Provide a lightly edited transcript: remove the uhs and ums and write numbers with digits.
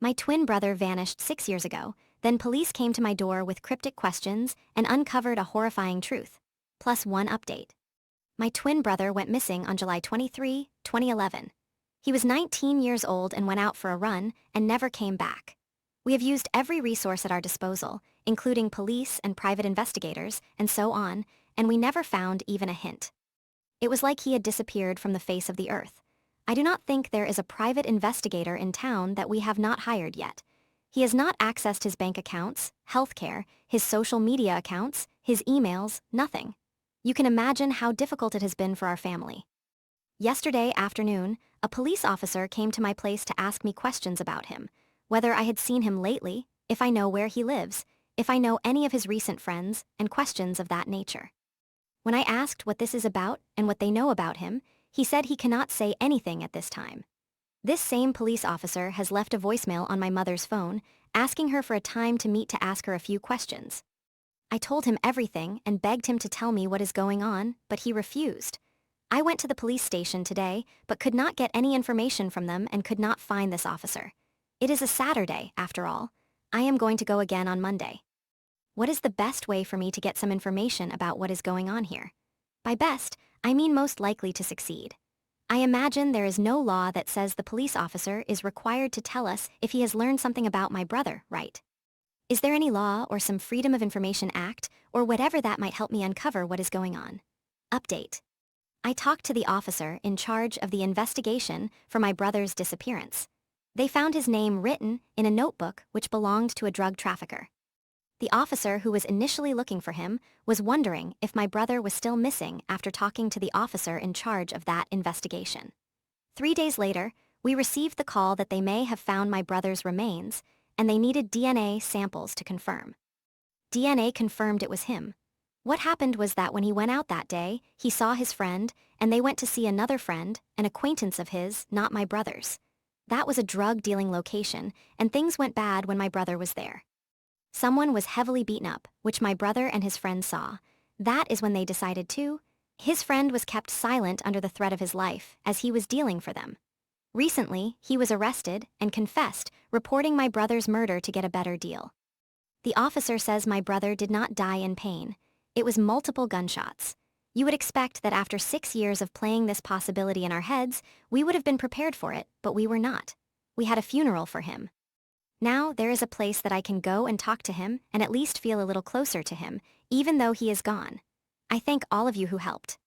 My twin brother vanished 6 years ago, then police came to my door with cryptic questions and uncovered a horrifying truth. Plus one update. My twin brother went missing on July 23, 2011. He was 19 years old and went out for a run and never came back. We have used every resource at our disposal, including police and private investigators, and so on, and we never found even a hint. It was like he had disappeared from the face of the earth. I do not think there is a private investigator in town that we have not hired yet. He has not accessed his bank accounts, healthcare, his social media accounts, his emails, nothing. You can imagine how difficult it has been for our family. Yesterday afternoon, a police officer came to my place to ask me questions about him, whether I had seen him lately, if I know where he lives, if I know any of his recent friends, and questions of that nature. When I asked what this is about and what they know about him, he said he cannot say anything at this time. This same police officer has left a voicemail on my mother's phone, asking her for a time to meet to ask her a few questions. I told him everything and begged him to tell me what is going on, but he refused. I went to the police station today, but could not get any information from them and could not find this officer. It is a Saturday, after all. I am going to go again on Monday. What is the best way for me to get some information about what is going on here? By best, I mean most likely to succeed. I imagine there is no law that says the police officer is required to tell us if he has learned something about my brother, right? Is there any law or some Freedom of Information Act or whatever that might help me uncover what is going on? Update. I talked to the officer in charge of the investigation for my brother's disappearance. They found his name written in a notebook which belonged to a drug trafficker. The officer who was initially looking for him was wondering if my brother was still missing after talking to the officer in charge of that investigation. 3 days later, we received the call that they may have found my brother's remains, and they needed DNA samples to confirm. DNA confirmed it was him. What happened was that when he went out that day, he saw his friend, and they went to see another friend, an acquaintance of his, not my brother's. That was a drug-dealing location, and things went bad when my brother was there. Someone was heavily beaten up, which my brother and his friend saw. That is when they decided to. His friend was kept silent under the threat of his life, as he was dealing for them. Recently, he was arrested and confessed, reporting my brother's murder to get a better deal. The officer says my brother did not die in pain. It was multiple gunshots. You would expect that after 6 years of playing this possibility in our heads, we would have been prepared for it, but we were not. We had a funeral for him. Now there is a place that I can go and talk to him and at least feel a little closer to him, even though he is gone. I thank all of you who helped.